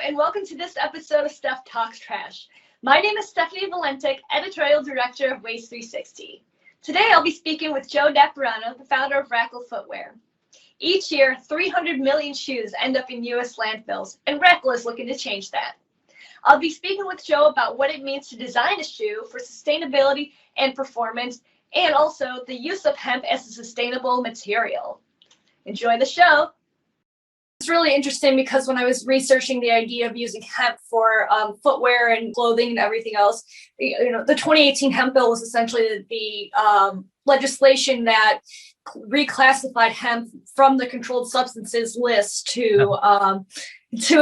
and welcome to this episode of Steph Talks Trash. My name is Stefanie Valentic, Editorial Director of Waste 360. Today I'll be speaking with Joe Napurano, the founder of Rackle Footwear. Each year, 300 million shoes end up in U.S. landfills, and Rackle is looking to change that. I'll be speaking with Joe about what it means to design a shoe for sustainability and performance, and also the use of hemp as a sustainable material. Enjoy the show. It's really interesting because when I was researching the idea of using hemp for footwear and clothing and everything else, the 2018 hemp bill was essentially the legislation that reclassified hemp from the controlled substances list to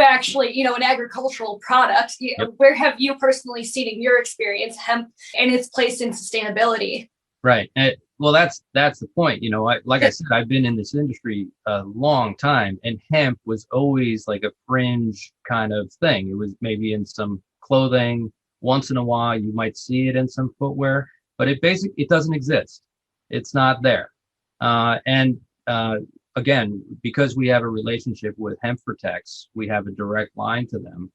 actually, an agricultural product. Yep. Where have you personally seen in your experience hemp and its place in sustainability? Right. Well, that's the point. Like I said, I've been in this industry a long time, and hemp was always like a fringe kind of thing. It was maybe in some clothing. Once in a while, you might see it in some footwear, but it doesn't exist. It's not there. Again, because we have a relationship with Hemp Protects, we have a direct line to them.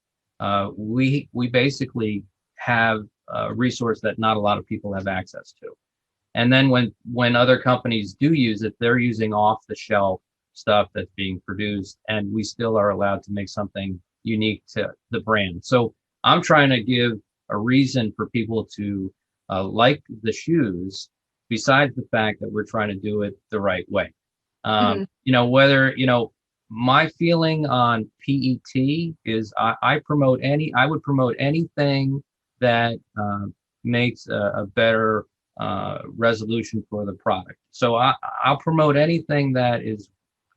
We basically have a resource that not a lot of people have access to. And then when other companies do use it, they're using off the shelf stuff that's being produced, and we still are allowed to make something unique to the brand. So I'm trying to give a reason for people to like the shoes, besides the fact that we're trying to do it the right way. My feeling on PET is I would promote anything that makes a better resolution for the product. So I'll promote anything that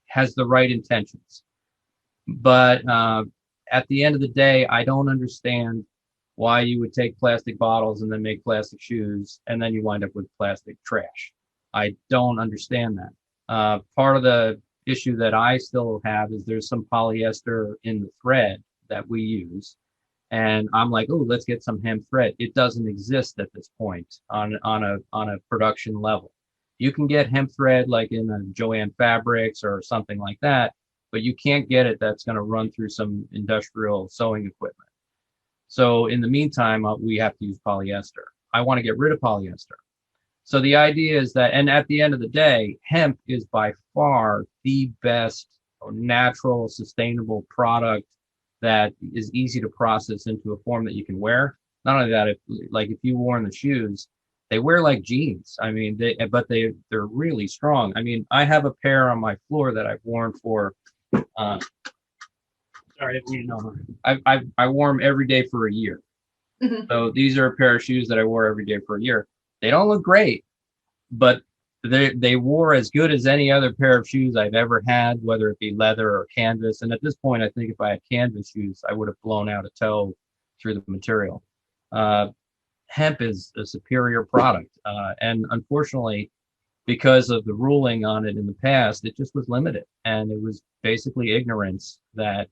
has the right intentions. But at the end of the day, I don't understand why you would take plastic bottles and then make plastic shoes, and then you wind up with plastic trash. I don't understand that. Part of the issue that I still have is there's some polyester in the thread that we use. And I'm like, oh, let's get some hemp thread. It doesn't exist at this point on a production level. You can get hemp thread like in a Joann Fabrics or something like that, but you can't get it that's going to run through some industrial sewing equipment. So in the meantime, we have to use polyester. I want to get rid of polyester. So the idea is that, and at the end of the day, hemp is by far the best natural, sustainable product that is easy to process into a form that you can wear. Not only that, if you wore in the shoes, they wear like jeans. I mean, they're really strong. I mean, I have a pair on my floor that I've worn for. Sorry, I wore them every day for a year. Mm-hmm. So these are a pair of shoes that I wore every day for a year. They don't look great, but they wore as good as any other pair of shoes I've ever had, whether it be leather or canvas. And at this point, I think if I had canvas shoes, I would have blown out a toe through the material. Hemp is a superior product. And unfortunately, because of the ruling on it in the past, it just was limited. And it was basically ignorance that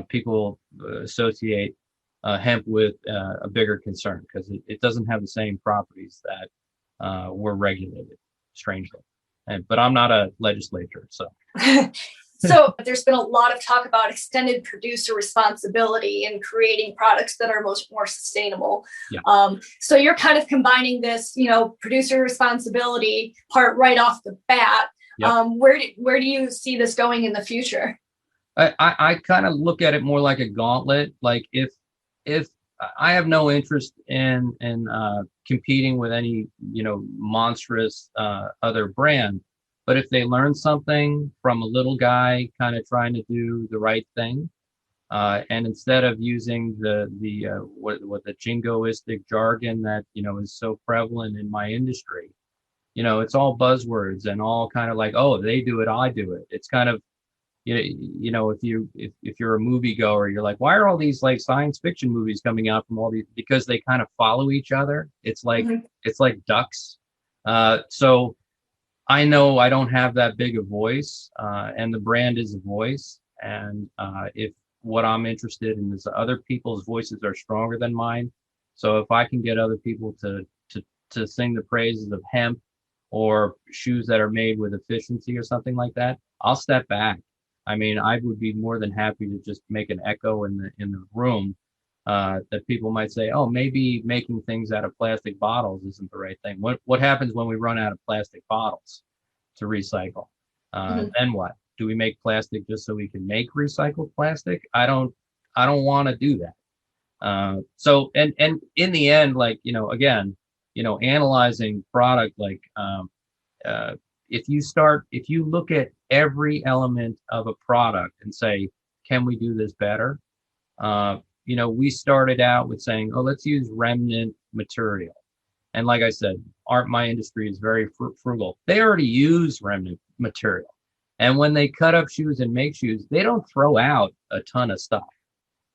people associate hemp with a bigger concern, because it doesn't have the same properties that were regulated. Strangely, but I'm not a legislator, so. So there's been a lot of talk about extended producer responsibility and creating products that are more sustainable. Yeah. So you're kind of combining this, producer responsibility part right off the bat. Yep. Where do you see this going in the future? I kind of look at it more like a gauntlet. Like if I have no interest in competing with any, monstrous other brand. But if they learn something from a little guy kind of trying to do the right thing, and instead of using the jingoistic jargon that, is so prevalent in my industry, it's all buzzwords and all kind of like, oh, they do it, I do it. It's kind of, if you're a moviegoer, you're like, why are all these like science fiction movies coming out from all these? Because they kind of follow each other. It's like It's like ducks. So I know I don't have that big a voice, and the brand is a voice. And if what I'm interested in is other people's voices are stronger than mine. So if I can get other people to sing the praises of hemp or shoes that are made with efficiency or something like that, I'll step back. I mean, I would be more than happy to just make an echo in the room, that people might say, oh, maybe making things out of plastic bottles isn't the right thing. What happens when we run out of plastic bottles to recycle? Then what? Do we make plastic just so we can make recycled plastic? I don't want to do that. So in the end, like, again, analyzing product, like, uh, if you look at every element of a product and say, can we do this better? We started out with saying, oh, let's use remnant material. And like I said, my industry is very frugal. They already use remnant material. And when they cut up shoes and make shoes, they don't throw out a ton of stuff.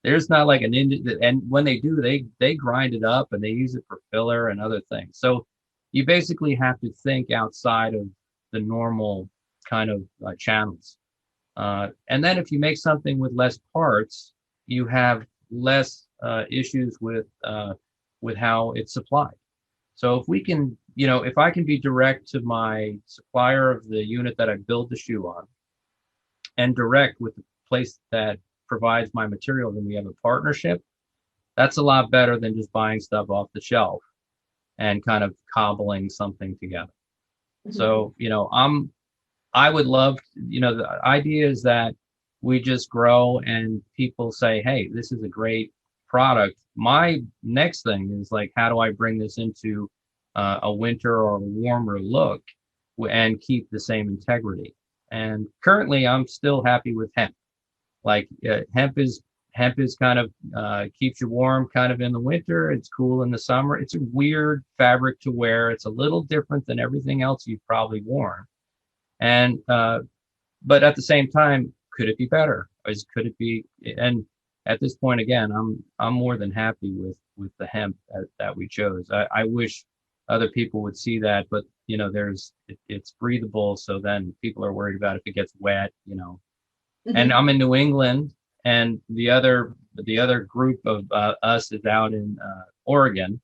There's not like and when they do, they grind it up and they use it for filler and other things. So you basically have to think outside of the normal kind of channels. And then if you make something with less parts, you have less issues with how it's supplied. So if I can be direct to my supplier of the unit that I build the shoe on, and direct with the place that provides my material, then we have a partnership. That's a lot better than just buying stuff off the shelf and kind of cobbling something together. So, I would love, the idea is that we just grow and people say, hey, this is a great product. My next thing is like, how do I bring this into a winter or a warmer look and keep the same integrity? And currently I'm still happy with hemp. Like hemp is kind of keeps you warm kind of in the winter. It's cool in the summer. It's a weird fabric to wear. It's a little different than everything else you've probably worn. And but at the same time, could it be better? Could it be? And at this point, again, I'm more than happy with the hemp that we chose. I wish other people would see that, but it's breathable. So then people are worried about if it gets wet, And I'm in New England, and the other group of us is out in Oregon.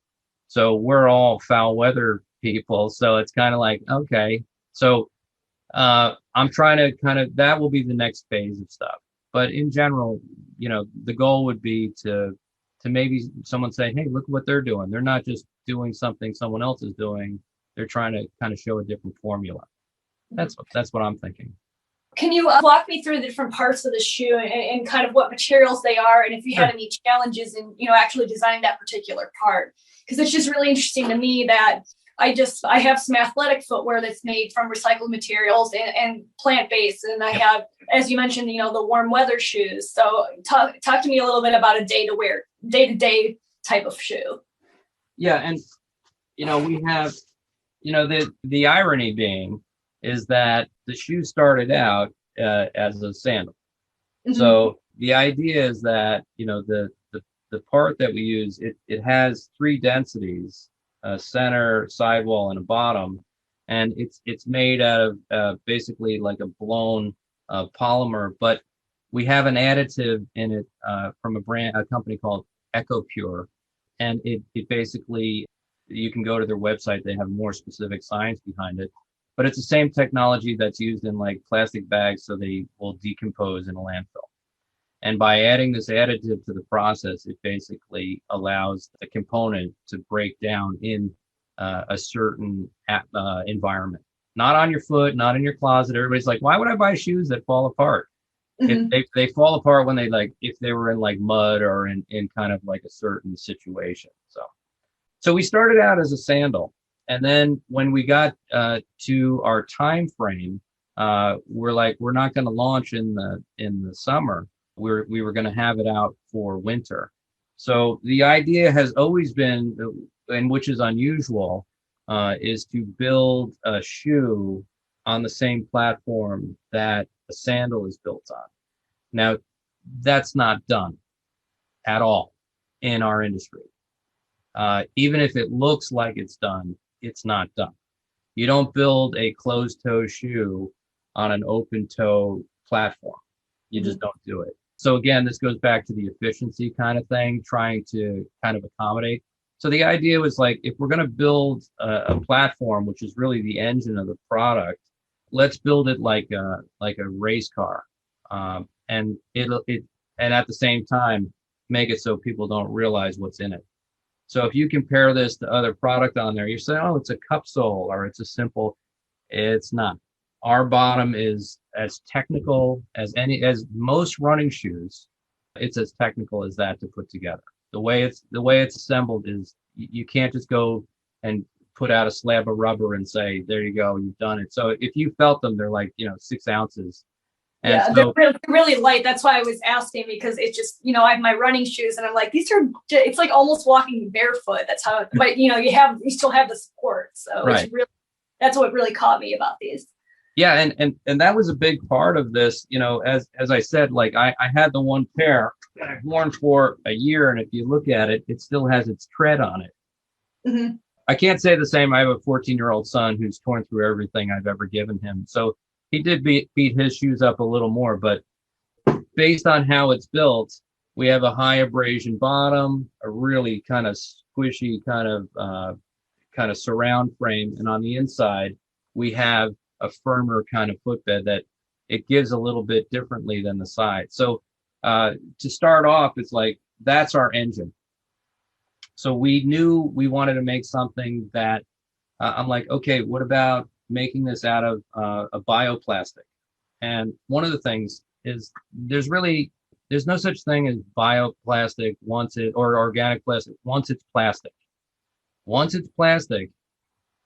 So we're all foul weather people. So it's kind of like, okay. So I'm trying to that will be the next phase of stuff. But in general, the goal would be to maybe someone say, hey, look what they're doing. They're not just doing something someone else is doing. They're trying to kind of show a different formula. That's what I'm thinking. Can you walk me through the different parts of the shoe and kind of what materials they are, and if you had any challenges in actually designing that particular part? Because it's just really interesting to me that I have some athletic footwear that's made from recycled materials and plant-based, and I have, as you mentioned, the warm weather shoes. So talk to me a little bit about a day-to-day type of shoe. Yeah, and we have the irony being is that the shoe started out as a sandal. Mm-hmm. So the idea is that the part that we use, it has three densities: a center, sidewall, and a bottom, and it's made out of basically like a blown polymer. But we have an additive in it from a company called EcoPure, and it basically, you can go to their website. They have more specific science behind it. But it's the same technology that's used in like plastic bags, so they will decompose in a landfill. And by adding this additive to the process, it basically allows the component to break down in a certain environment. Not on your foot, not in your closet. Everybody's like, why would I buy shoes that fall apart? Mm-hmm. They fall apart when if they were in like mud or in kind of like a certain situation. So we started out as a sandal. And then when we got to our time frame, we're like, we're not going to launch in the summer. We were going to have it out for winter. So the idea has always been, and which is unusual, is to build a shoe on the same platform that a sandal is built on. Now, that's not done at all in our industry. Even if it looks like it's done, it's not done. You don't build a closed-toe shoe on an open-toe platform. You just don't do it. So again, this goes back to the efficiency kind of thing, trying to kind of accommodate. So the idea was like, if we're going to build a platform, which is really the engine of the product, let's build it like a race car. and and at the same time make it so people don't realize what's in it. So if you compare this to other product on there, you say, oh, it's a cup sole or it's a simple. It's not. Our bottom is as technical as most running shoes. It's as technical as that to put together. The way it's assembled is you can't just go and put out a slab of rubber and say, there you go, you've done it. So if you felt them, they're like, 6 ounces. And Yeah, so, they're really light. That's why I was asking, because it's just, I have my running shoes and I'm like, it's like almost walking barefoot. That's how, but you still have the support. So right. It's really, that's what really caught me about these. Yeah. And that was a big part of this, as I said, like I had the one pair that I've worn for a year. And if you look at it, it still has its tread on it. Mm-hmm. I can't say the same. I have a 14-year-old son who's torn through everything I've ever given him. So he did beat his shoes up a little more, but based on how it's built, we have a high abrasion bottom, a really kind of squishy kind of surround frame, and on the inside we have a firmer kind of footbed that it gives a little bit differently than the side. So to start off, it's like that's our engine. So we knew we wanted to make something that I'm like, okay, what about making this out of a bioplastic? And one of the things is there's no such thing as bioplastic or organic plastic once it's plastic. Once it's plastic,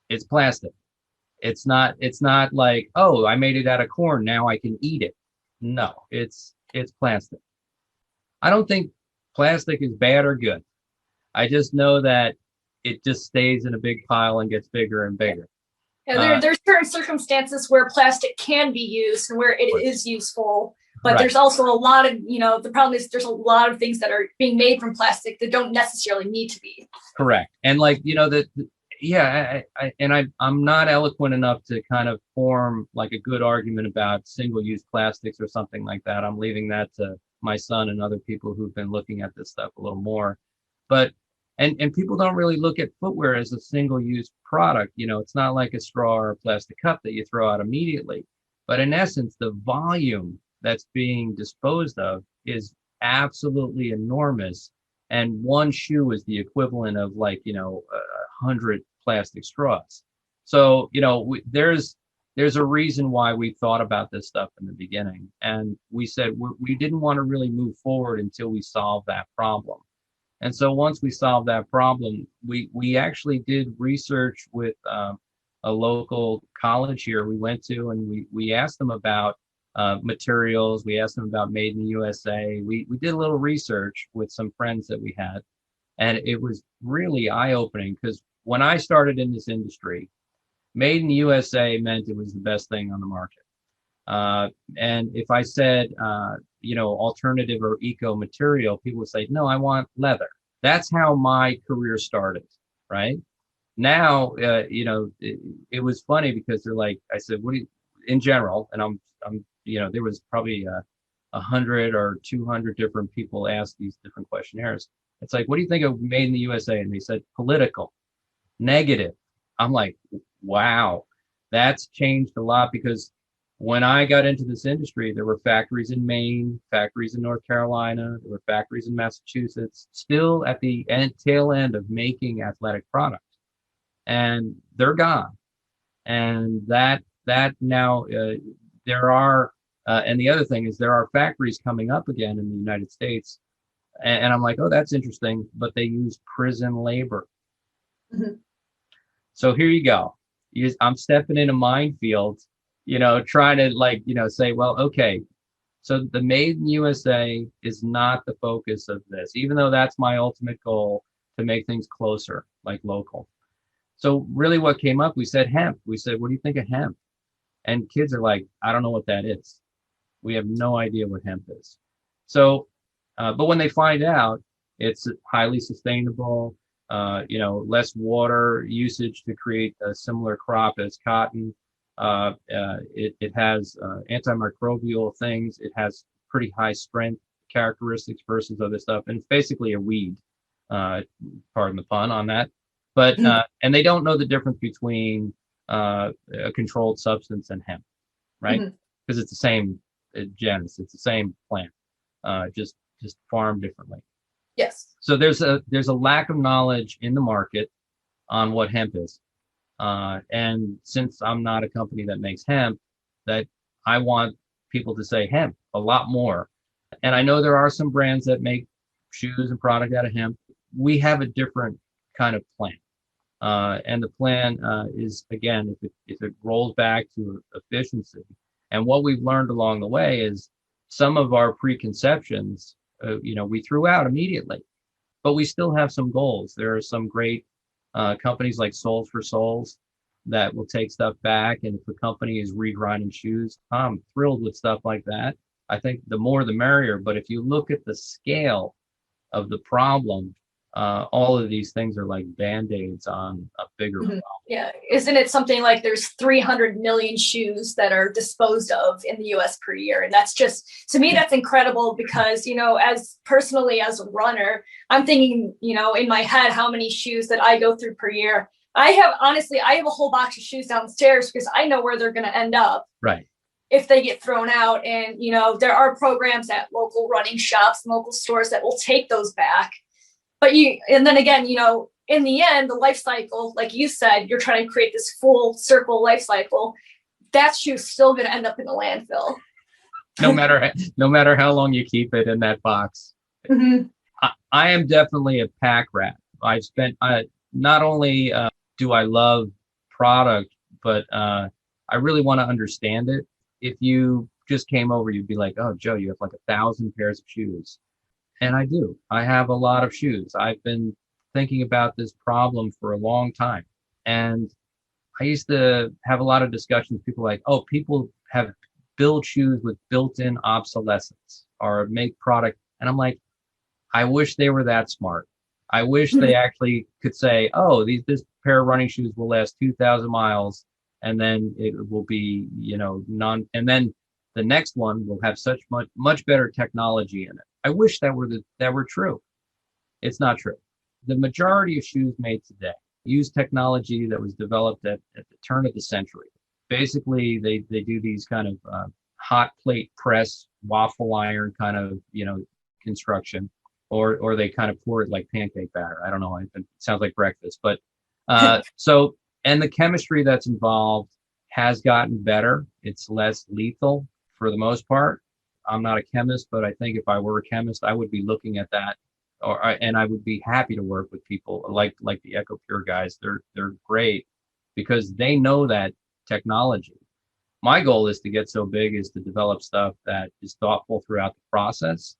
it's plastic. It's not like, oh, I made it out of corn, now I can eat it. No, it's plastic. I don't think plastic is bad or good. I just know that it just stays in a big pile and gets bigger and bigger. Yeah, there's certain circumstances where plastic can be used and where it is useful, but right. There's also a lot of, the problem is there's a lot of things that are being made from plastic that don't necessarily need to be. Correct. And like, I'm not eloquent enough to kind of form like a good argument about single-use plastics or something like that. I'm leaving that to my son and other people who've been looking at this stuff a little more. But and people don't really look at footwear as a single-use product. It's not like a straw or a plastic cup that you throw out immediately. But in essence, the volume that's being disposed of is absolutely enormous. And one shoe is the equivalent of 100 plastic straws. So, there's a reason why we thought about this stuff in the beginning. And we said we didn't want to really move forward until we solved that problem. And so once we solved that problem, we actually did research with a local college here we went to, and we asked them about materials. We asked them about Made in the USA. We did a little research with some friends that we had, and it was really eye-opening because when I started in this industry, Made in the USA meant it was the best thing on the market. And if I said, alternative or eco material, people would say, no, I want leather. That's how my career started, right? Now, it was funny because they're like, I said, what do you, in general, and I'm, there was probably 100 or 200 different people asked these different questionnaires. It's like, what do you think of Made in the USA? And they said political, negative. I'm like, wow, that's changed a lot because when I got into this industry, there were factories in Maine, factories in North Carolina, there were factories in Massachusetts, still at the tail end of making athletic products. And they're gone. And that now there are, and the other thing is there are factories coming up again in the United States. And I'm like, oh, that's interesting, but they use prison labor. Mm-hmm. So here you go. I'm stepping in a minefield, trying to say, well, okay, so the Made in USA is not the focus of this, even though that's my ultimate goal to make things closer, like local. So really what came up, we said hemp. We said, what do you think of hemp? And kids are like, I don't know what that is. We have no idea what hemp is. So, but when they find out, it's highly sustainable, less water usage to create a similar crop as cotton. It has antimicrobial things. It has pretty high strength characteristics versus other stuff. And it's basically a weed, pardon the pun on that. But, and they don't know the difference between a controlled substance and hemp, right? Because it's the genus. It's the same plant, just farmed differently. Yes. So there's a lack of knowledge in the market on what hemp is. And since I'm not a company that makes hemp, that I want people to say hemp a lot more. And I know there are some brands that make shoes and product out of hemp. We have a different kind of plan. And the plan is, again, if it rolls back to efficiency. And what we've learned along the way is some of our preconceptions, we threw out immediately, but we still have some goals. There are some great companies like Soles for Souls that will take stuff back. And if a company is regrinding shoes, I'm thrilled with stuff like that. I think the more the merrier. But if you look at the scale of the problem, all of these things are like Band-Aids on a bigger problem. Yeah. Isn't it something like there's 300 million shoes that are disposed of in the US per year? And that's just, to me, that's incredible because, as personally as a runner, I'm thinking, in my head, how many shoes that I go through per year. I have a whole box of shoes downstairs because I know where they're going to end up. Right. If they get thrown out. And, there are programs at local running shops and local stores that will take those back. But and then again, in the end, the life cycle, like you said, you're trying to create this full circle life cycle. That shoe's still going to end up in the landfill. No matter how long you keep it in that box. Mm-hmm. I am definitely a pack rat. I've spent, not only do I love product, but I really want to understand it. If you just came over, you'd be like, oh, Joe, you have like 1,000 pairs of shoes. And I do. I have a lot of shoes. I've been thinking about this problem for a long time. And I used to have a lot of discussions with people like, oh, people have build shoes with built-in obsolescence or make product. And I'm like, I wish they were that smart. I wish they actually could say, oh, this pair of running shoes will last 2,000 miles. And then it will be, and then the next one will have such much better technology in it. I wish that were true. It's not true. The majority of shoes made today use technology that was developed at the turn of the century. Basically, they do these kind of hot plate press, waffle iron kind of, construction, or they kind of pour it like pancake batter. I don't know. It sounds like breakfast, but and the chemistry that's involved has gotten better. It's less lethal for the most part. I'm not a chemist, but I think if I were a chemist, I would be looking at that, and I would be happy to work with people like the EcoPure guys. They're great because they know that technology. My goal is to get so big is to develop stuff that is thoughtful throughout the process.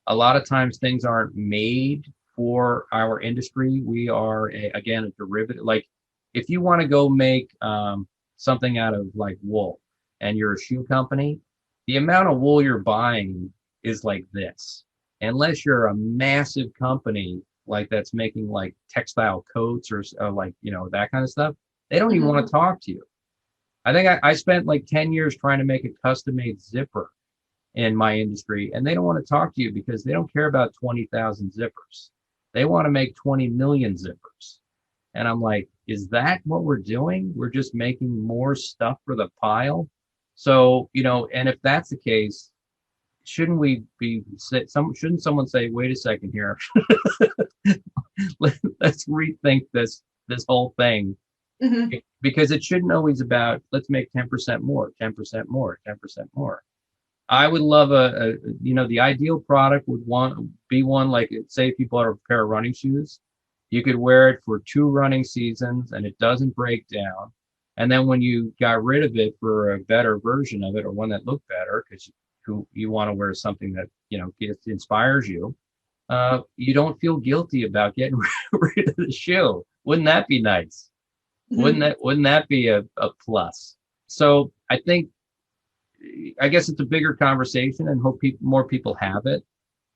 A lot of times things aren't made for our industry. We are a derivative. Like if you want to go make something out of like wool and you're a shoe company, the amount of wool you're buying is like this. Unless you're a massive company like that's making like textile coats or like, that kind of stuff, they don't even want to talk to you. I think I spent like 10 years trying to make a custom-made zipper in my industry, and they don't want to talk to you because they don't care about 20,000 zippers. They want to make 20 million zippers. And I'm like, is that what we're doing? We're just making more stuff for the pile. So, and if that's the case, shouldn't someone say, wait a second here, let's rethink this whole thing. Mm-hmm. Because it shouldn't always about, let's make 10% more, 10% more, 10% more. I would love the ideal product would be one like, say if you bought a pair of running shoes, you could wear it for 2 running seasons and it doesn't break down. And then when you got rid of it for a better version of it or one that looked better, because you want to wear something that, inspires you, you don't feel guilty about getting rid of the shoe. Wouldn't that be nice? Mm-hmm. Wouldn't that be a plus? So I guess it's a bigger conversation and hope more people have it.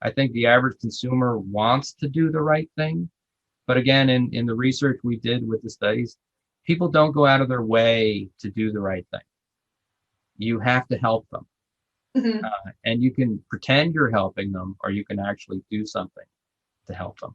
I think the average consumer wants to do the right thing. But again, in the research we did with the studies, people don't go out of their way to do the right thing. You have to help them. Mm-hmm. And you can pretend you're helping them, or you can actually do something to help them.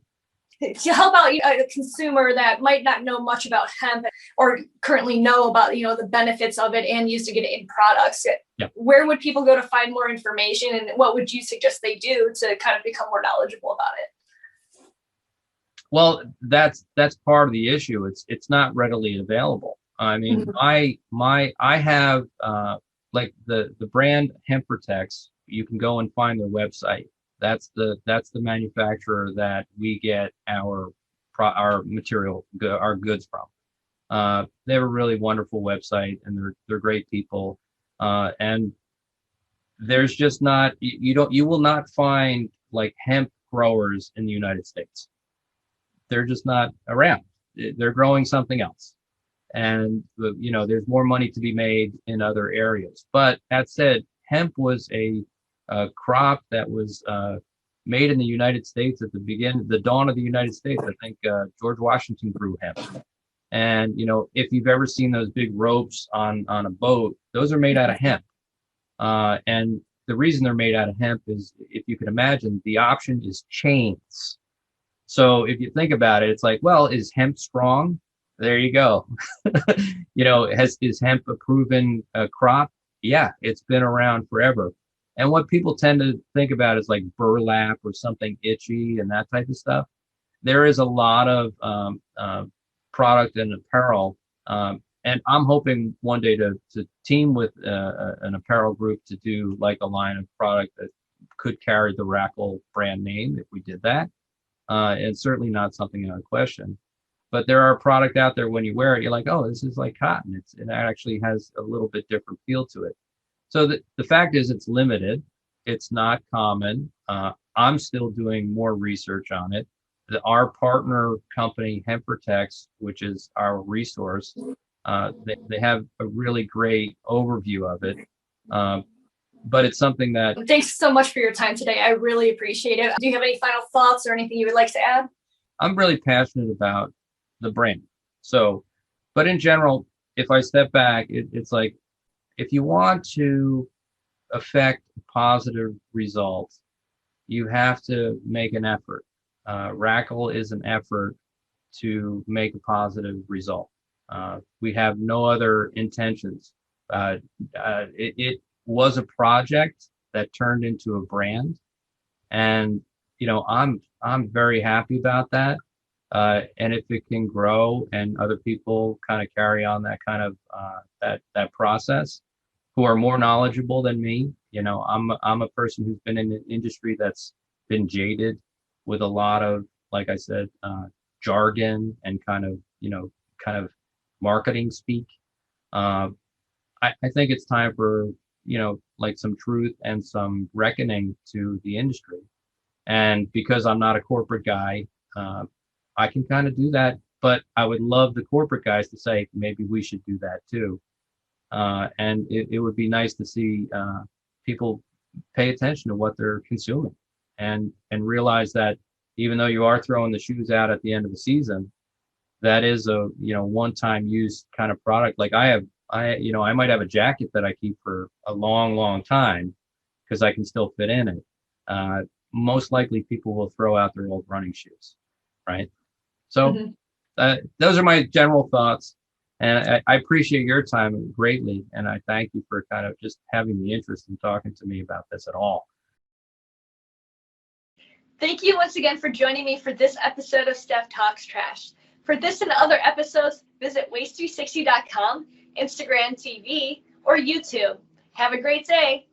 to help out a consumer that might not know much about hemp or currently know about the benefits of it and used to get it in products, Yeah. where would people go to find more information, and what would you suggest they do to kind of become more knowledgeable about it? Well, that's part of the issue. It's not readily available. I mean, I have like the brand Hemp Protects. You can go and find their website. That's the manufacturer that we get our material, our goods from. They have a really wonderful website, and they're great people. And there's just not, you will not find like hemp growers in the United States. They're just not around. They're growing something else. And there's more money to be made in other areas. But that said, hemp was a crop that was made in the United States at the dawn of the United States. I think George Washington grew hemp. And if you've ever seen those big ropes on a boat, those are made out of hemp. And the reason they're made out of hemp is, if you can imagine, the option is chains. So if you think about it, it's like, well, is hemp strong? There you go. Is hemp a proven crop? Yeah, it's been around forever. And what people tend to think about is like burlap or something itchy and that type of stuff. There is a lot of product and apparel, and I'm hoping one day to team with an apparel group to do like a line of product that could carry the Rackle brand name if we did that. It's certainly not something I would question. But there are product out there, when you wear it, you're like, oh, this is like cotton. It actually has a little bit different feel to it. So the fact is, it's limited. It's not common. I'm still doing more research on it. Our partner company, Hemp Protects, which is our resource, they have a really great overview of it. But it's something that... Thanks so much for your time today. I really appreciate it. Do you have any final thoughts or anything you would like to add? I'm really passionate about the brand. So, but in general, if I step back, it's like, if you want to affect positive results, you have to make an effort. Rackle is an effort to make a positive result. We have no other intentions. It was a project that turned into a brand, and I'm very happy about that. And if it can grow and other people kind of carry on that kind of that process, who are more knowledgeable than me, I'm a person who's been in an industry that's been jaded with a lot of, like I said, jargon and kind of marketing speak. I think it's time for like some truth and some reckoning to the industry. And because I'm not a corporate guy, I can kind of do that, but I would love the corporate guys to say, maybe we should do that too. And it would be nice to see people pay attention to what they're consuming and realize that even though you are throwing the shoes out at the end of the season, that is a one-time use kind of product. Like I might have a jacket that I keep for a long, long time because I can still fit in it. Most likely people will throw out their old running shoes, right? So those are my general thoughts. And I appreciate your time greatly. And I thank you for kind of just having the interest in talking to me about this at all. Thank you once again for joining me for this episode of Steph Talks Trash. For this and other episodes, visit waste360.com, Instagram TV, or YouTube. Have a great day.